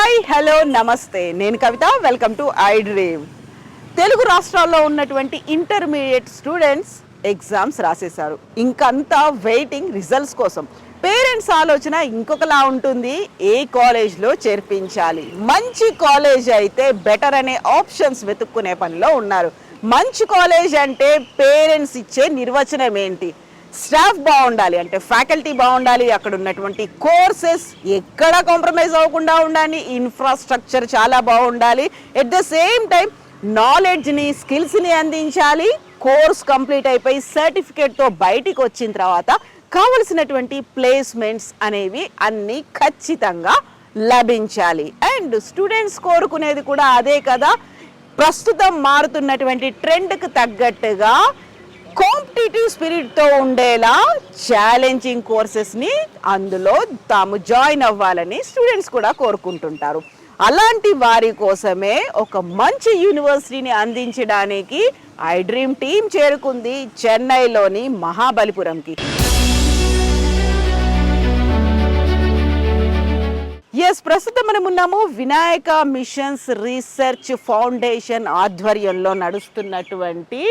Hi hello నమస్తే, నేను Kavitha. Welcome to I dream. Telugu రాష్ట్రాల్లో ఉన్నటువంటి ఇంటర్మీడియట్ స్టూడెంట్స్ ఎగ్జామ్స్ రాసేశారు. ఇంకంతా వెయిటింగ్ రిజల్ట్స్ కోసం. పేరెంట్స్ ఆలోచన ఇంకొకలా ఉంటుంది, ఏ కాలేజ్లో చేర్పించాలి. మంచి కాలేజ్ అయితే బెటర్ అనే ఆప్షన్స్ వెతుక్కునే పనిలో ఉన్నారు. మంచి కాలేజ్ అంటే పేరెంట్స్ ఇచ్చే నిర్వచనం ఏంటి? స్టాఫ్ బాగుండాలి, అంటే ఫ్యాకల్టీ బాగుండాలి, అక్కడ ఉన్నటువంటి కోర్సెస్ ఎక్కడ కాంప్రమైజ్ అవ్వకుండా ఉండాలి, ఇన్ఫ్రాస్ట్రక్చర్ చాలా బాగుండాలి, ఎట్ ద సేమ్ టైం నాలెడ్జ్ని స్కిల్స్ని అందించాలి. కోర్స్ కంప్లీట్ అయిపోయి సర్టిఫికేట్తో బయటికి వచ్చిన తర్వాత కావలసినటువంటి ప్లేస్మెంట్స్ అనేవి అన్నీ ఖచ్చితంగా లభించాలి. అండ్ స్టూడెంట్స్ కోరుకునేది కూడా అదే కదా. ప్రస్తుతం మారుతున్నటువంటి ట్రెండ్కి తగ్గట్టుగా కాంపిటేటివ్ స్పిరిట్తో ఉండేలా ఛాలెంజింగ్ కోర్సెస్ని అందులో తాము జాయిన్ అవ్వాలని స్టూడెంట్స్ కూడా కోరుకుంటుంటారు. అలాంటి వారి కోసమే ఒక మంచి యూనివర్సిటీని అందించడానికి ఐ డ్రీమ్ టీమ్ చేరుకుంది చెన్నైలోని మహాబలిపురంకి. ప్రస్తుతం మనం ఉన్నాము వినాయక మిషన్స్ రీసెర్చ్ ఫౌండేషన్ ఆధ్వర్యంలో నడుస్తున్నటువంటి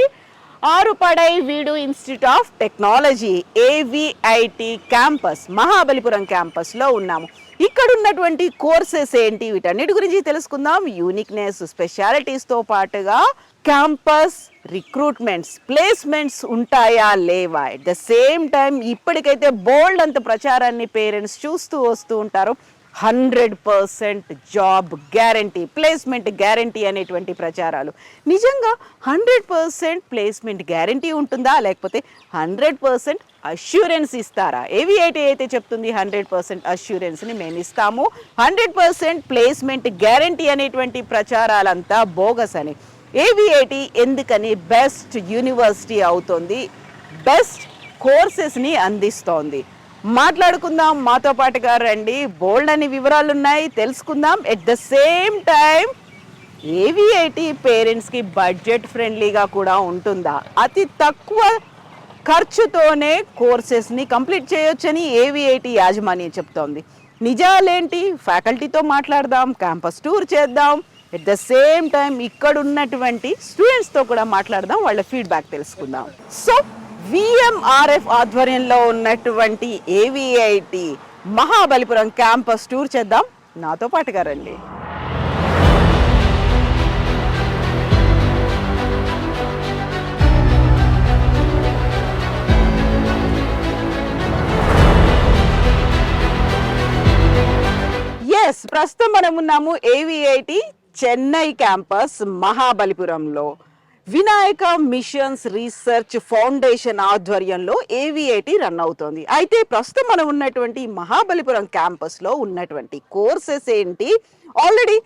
Arupadai Veedu institute of technology AVIT campus Mahabalipuram క్యాంపస్లో ఉన్నాము. ఇక్కడ ఉన్నటువంటి కోర్సెస్ ఏంటి, వీటన్నిటి గురించి తెలుసుకుందాం. యూనిక్నెస్, స్పెషాలిటీస్తో పాటుగా క్యాంపస్ రిక్రూట్మెంట్స్, ప్లేస్మెంట్స్ ఉంటాయా లేవా, ఎట్ ద సేమ్ టైం ఇప్పటికైతే బోల్డ్ అంత ప్రచారాన్ని పేరెంట్స్ చూస్తూ వస్తూ ఉంటారు. 100% జాబ్ గ్యారంటీ, ప్లేస్మెంట్ గ్యారంటీ అనేటువంటి ప్రచారాలు. నిజంగా 100% ప్లేస్మెంట్ గ్యారంటీ ఉంటుందా, లేకపోతే 100% అష్యూరెన్స్ ఇస్తారా? ఏవిఐటి అయితే చెప్తుంది 100% అష్యూరెన్స్ని మేము ఇస్తాము, 100% ప్లేస్మెంట్ గ్యారంటీ అనేటువంటి ప్రచారాలంతా బోగస్ అని. ఏవిఐటి ఎందుకని బెస్ట్ యూనివర్సిటీ అవుతుంది, బెస్ట్ కోర్సెస్ని అందిస్తోంది? మాట్లాడుకుందాం, మాతో పాటుగా రండి. బోల్డ్ అని వివరాలు ఉన్నాయి, తెలుసుకుందాం. ఎట్ ద సేమ్ టైం ఏవిఐటి పేరెంట్స్కి బడ్జెట్ ఫ్రెండ్లీగా కూడా ఉంటుందా, అతి తక్కువ ఖర్చుతోనే కోర్సెస్ని కంప్లీట్ చేయొచ్చని ఏవిఐటి యాజమాన్యం చెప్తోంది. నిజాలేంటి? ఫ్యాకల్టీతో మాట్లాడదాం, క్యాంపస్ టూర్ చేద్దాం, ఎట్ ద సేమ్ టైం ఇక్కడ ఉన్నటువంటి స్టూడెంట్స్తో కూడా మాట్లాడదాం, వాళ్ళ ఫీడ్బ్యాక్ తెలుసుకుందాం. సో విఎంఆర్ఎఫ్ ఆధ్వర్యంలో ఉన్నటువంటి ఏవిఐటి మహాబలిపురం క్యాంపస్ టూర్ చేద్దాం, నాతో పాటుగా రండి. ప్రస్తుతం మనం ఉన్నాము ఏవిఐటి చెన్నై క్యాంపస్ మహాబలిపురంలో. వినాయక మిషన్స్ రీసెర్చ్ ఫౌండేషన్ ఆధ్వర్యంలో ఏవిఐటి రన్ అవుతోంది. అయితే ప్రస్తుతం మనం ఉన్నటువంటి మహాబలిపురం క్యాంపస్లో ఉన్నటువంటి కోర్సెస్ ఏంటి, ఆల్రెడీ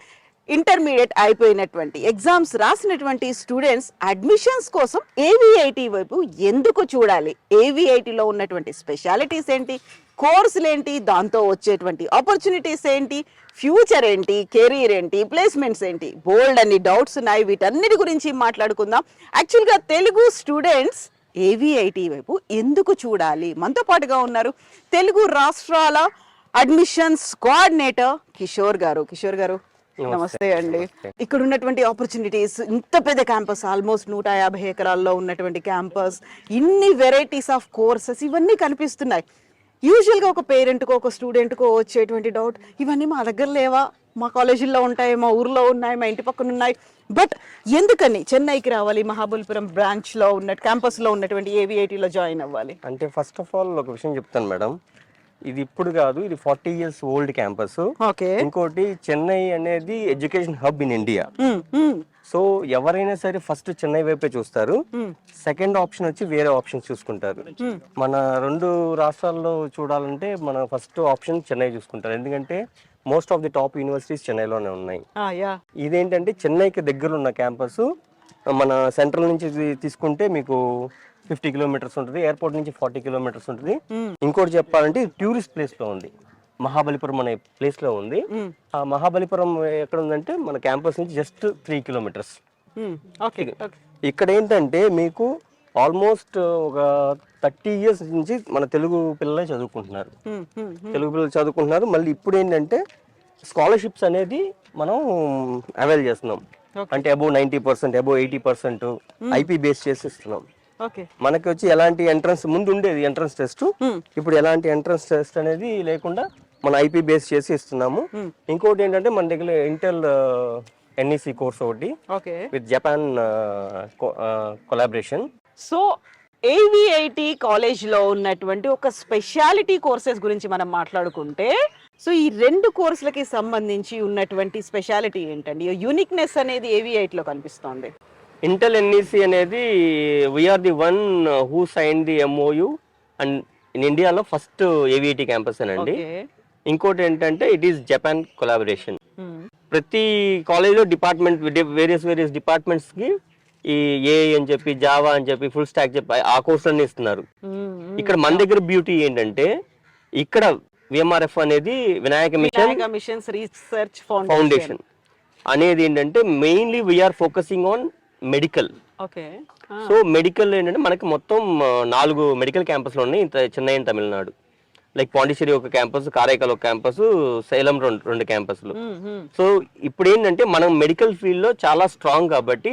ఇంటర్మీడియట్ అయిపోయినటువంటి ఎగ్జామ్స్ రాసినటువంటి స్టూడెంట్స్ అడ్మిషన్స్ కోసం ఏవిఐటి వైపు ఎందుకు చూడాలి, ఏవిఐటిలో ఉన్నటువంటి స్పెషాలిటీస్ ఏంటి, కోర్సులు ఏంటి, దాంతో వచ్చేటువంటి ఆపర్చునిటీస్ ఏంటి, ఫ్యూచర్ ఏంటి, కెరీర్ ఏంటి, ప్లేస్మెంట్స్ ఏంటి, బోల్డ్ అన్ని డౌట్స్ ఉన్నాయి. వీటన్నిటి గురించి మాట్లాడుకుందాం. యాక్చువల్గా తెలుగు స్టూడెంట్స్ ఏవిఐటి వైపు ఎందుకు చూడాలి? మనతో పాటుగా ఉన్నారు తెలుగు రాష్ట్రాల అడ్మిషన్స్ కోఆర్డినేటర్ కిషోర్ గారు. కిషోర్ గారు నమస్తే అండి. ఇక్కడ ఉన్నటువంటి ఆపర్చునిటీస్, ఇంత పెద్ద క్యాంపస్, ఆల్మోస్ట్ 150 ఎకరాల్లో ఉన్నటువంటి క్యాంపస్, ఇన్ని వెరైటీస్ ఆఫ్ కోర్సెస్, ఇవన్నీ కనిపిస్తున్నాయి. యూజువల్గా ఒక పేరెంట్కో ఒక స్టూడెంట్కో వచ్చేటువంటి డౌట్, ఇవన్నీ మా దగ్గర లేవా, మా కాలేజీల్లో ఉంటాయి, మా ఊర్లో ఉన్నాయి, మా ఇంటి పక్కన ఉన్నాయి, బట్ ఎందుకని చెన్నైకి రావాలి, మహాబలిపురం బ్రాంచ్లో ఉన్న క్యాంపస్లో ఉన్నటువంటి ఏవిఐటిలో జాయిన్ అవ్వాలి? అంటే ఫస్ట్ ఆఫ్ ఆల్ ఒక విషయం చెప్తాను మేడం, ఇది ఇప్పుడు కాదు, ఇది 40 years ఓల్డ్ క్యాంపస్. ఇంకోటి చెన్నై అనేది education hub in India. So ఎవరైనా సరే ఫస్ట్ చెన్నై వైపే చూస్తారు, సెకండ్ ఆప్షన్ వచ్చి వేరే ఆప్షన్స్ చూసుకుంటారు. మన 2 రాష్ట్రాల్లో చూడాలంటే మన ఫస్ట్ ఆప్షన్ చెన్నై చూసుకుంటారు, ఎందుకంటే most of the top universities చెన్నైలోనే ఉన్నాయి. ఇదేంటంటే చెన్నైకి దగ్గర ఉన్న క్యాంపస్. మన సెంట్రల్ నుంచి తీసుకుంటే మీకు 50 kilometers ఉంటుంది, ఎయిర్పోర్ట్ నుంచి 40 kilometers ఉంటుంది. ఇంకోటి చెప్పాలంటే టూరిస్ట్ ప్లేస్ లో ఉంది, మహాబలిపురం అనే ప్లేస్ లో ఉంది. ఆ మహాబలిపురం ఎక్కడ ఉందంటే మన క్యాంపస్ నుంచి జస్ట్ 3 kilometers. ఇక్కడ ఏంటంటే మీకు ఆల్మోస్ట్ ఒక 30 years నుంచి మన తెలుగు పిల్లలే చదువుకుంటున్నారు, తెలుగు పిల్లలు చదువుకుంటున్నారు. మళ్ళీ ఇప్పుడు ఏంటంటే స్కాలర్షిప్స్ అనేది మనం అవైల్ చేస్తున్నాం. అంటే అబౌవ్ 90%, అబౌవ్ 80% ఐపీ బేస్ చేసి ఇస్తున్నాం. ఓకే, మనకి వచ్చి ఎలాంటి ఎంట్రన్స్ ముందు ఉండేది ఎంట్రన్స్ టెస్ట్, ఇప్పుడు ఎలాంటి ఎంట్రన్స్ టెస్ట్ అనేది లేకుండా మన ఐపీ బేస్ చేసి ఇస్తున్నాము. ఇంకోటి ఏంటంటే మన దగ్గర ఇంటెల్ ఎన్ఈసి కోర్స్ ఒకటి విత్ జపాన్ కొలాబరేషన్. సో ఏవిఐటి కాలేజ్లో ఉన్నటువంటి ఒక స్పెషాలిటీ కోర్సెస్ గురించి మనం మాట్లాడుకుంటే, సో ఈ రెండు కోర్సులకి సంబంధించి ఉన్నటువంటి స్పెషాలిటీ ఏంటండి, యూనిక్నెస్ అనేది ఏవిఐటిలో కనిపిస్తోంది? ఇంటెల్ ఎన్ఈసి అనేది we're the one who sign the MOU and in ఇండియాలో ఫస్ట్ ఏవిఐటి క్యాంపస్ అండి. ఇంకోటి ఏంటంటే ఇట్ ఈస్ జపాన్ కొలాబరేషన్. ప్రతి కాలేజ్లో డిపార్ట్మెంట్ వేరియస్ డిపార్ట్మెంట్స్ కి ఈ ఏ అని చెప్పి జావా అని చెప్పి ఫుల్ స్టాక్ చెప్పి ఆ కోర్స్ అన్ని ఇస్తున్నారు. ఇక్కడ మన దగ్గర బ్యూటీ ఏంటంటే ఇక్కడ విఎంఆర్ఎఫ్ అనేది వినాయక మిషన్ రీసెర్చ్ ఫౌండేషన్ అనేది ఏంటంటే mainly we're focusing on medical. So medical ఏంటంటే మనకి మొత్తం 4 మెడికల్ క్యాంపస్లు ఉన్నాయి చెన్నై అండ్ తమిళనాడు. లైక్ పాండిచేరి ఒక క్యాంపస్, కారైకాల్ ఒక క్యాంపస్, సేలం రెండు క్యాంపస్లు. సో ఇప్పుడు ఏంటంటే మనం మెడికల్ ఫీల్డ్ లో చాలా స్ట్రాంగ్ కాబట్టి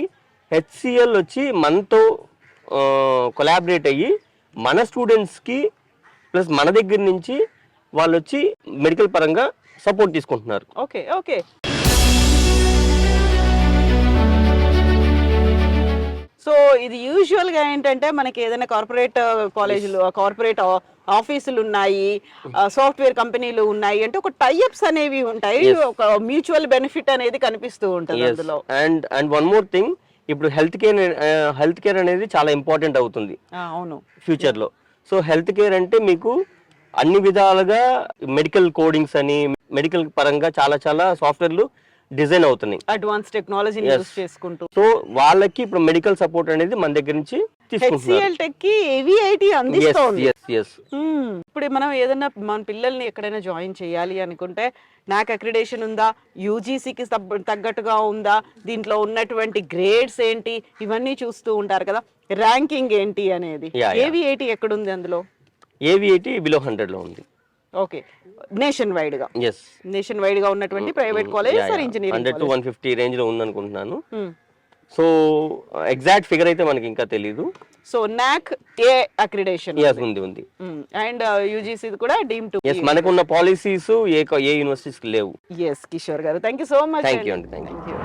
హెచ్సిఎల్ వచ్చి మనతో కొలాబరేట్ అయ్యి మన స్టూడెంట్స్ కి ప్లస్ మన దగ్గర నుంచి వాళ్ళు వచ్చి మెడికల్ పరంగా సపోర్ట్ తీసుకుంటున్నారు. Okay okay. సో ఇది యూజువల్ గా ఏంటంటే మనకి ఏదైనా కార్పొరేట్ కాలేజీలు, కార్పొరేట్ ఆఫీసులు ఉన్నాయి, సాఫ్ట్వేర్ కంపెనీలు ఉన్నాయి అంటే ఒక టైఅప్స్ అనేవి ఉంటాయి, ఒక మ్యూచువల్ బెనిఫిట్ అనేది కనిపిస్తూ ఉంటుంది అందులో. అండ్ వన్ మోర్ థింగ్, ఇప్పుడు హెల్త్ కేర్ అనేది చాలా ఇంపార్టెంట్ అవుతుంది అవును ఫ్యూచర్ లో. సో హెల్త్ కేర్ అంటే మీకు అన్ని విధాలుగా మెడికల్ కోడింగ్స్ అని మెడికల్ పరంగా చాలా చాలా సాఫ్ట్వేర్లు డిజైన్ అవుతున్నాయి అడ్వాన్స్ టెక్నాలజీని యూస్ చేసుకుంటూ. సో వాళ్ళకి ఇప్పుడు మెడికల్ సపోర్ట్ అనేది మన దగ్గర నుంచి హెచ్సిఎల్ టెక్ కి ఏవిఐటి అందిస్తోంది. ఇప్పుడు మనం ఏదైనా మన పిల్లల్ని ఎక్కడైనా జాయిన్ చేయాలి అనుకుంటే నాక్ అక్రిడేషన్ ఉందా, యూజీసీకి తగ్గట్టుగా ఉందా, దీంట్లో ఉన్నటువంటి గ్రేడ్స్ ఏంటి, ఇవన్నీ చూస్తూ ఉంటారు కదా, ర్యాంకింగ్ ఏంటి అనేది. ఏవిఐటి ఎక్కడుంది అందులో? ఏవిఐటి బిలో 100 లో ఉంది. ఓకే, నేషన్ వైడ్ గా ఉన్నటువంటి private college sir engineering 100 to 150 range లో ఉంది అనుకుంటున్నాను. సో ఎగ్జాక్ట్ ఫిగర్ అయితే మనకి ఇంకా తెలీదు. సో నాక్ ఏ అక్రిడేషన్ ఉంది అండ్ యూజీసీ కూడా డీమ్ టు. మనకు ఉన్న పాలసీస్ ఏ యూనివర్సిటీస్ లేవు. కిషోర్ గారు, thank you so much. Thank you.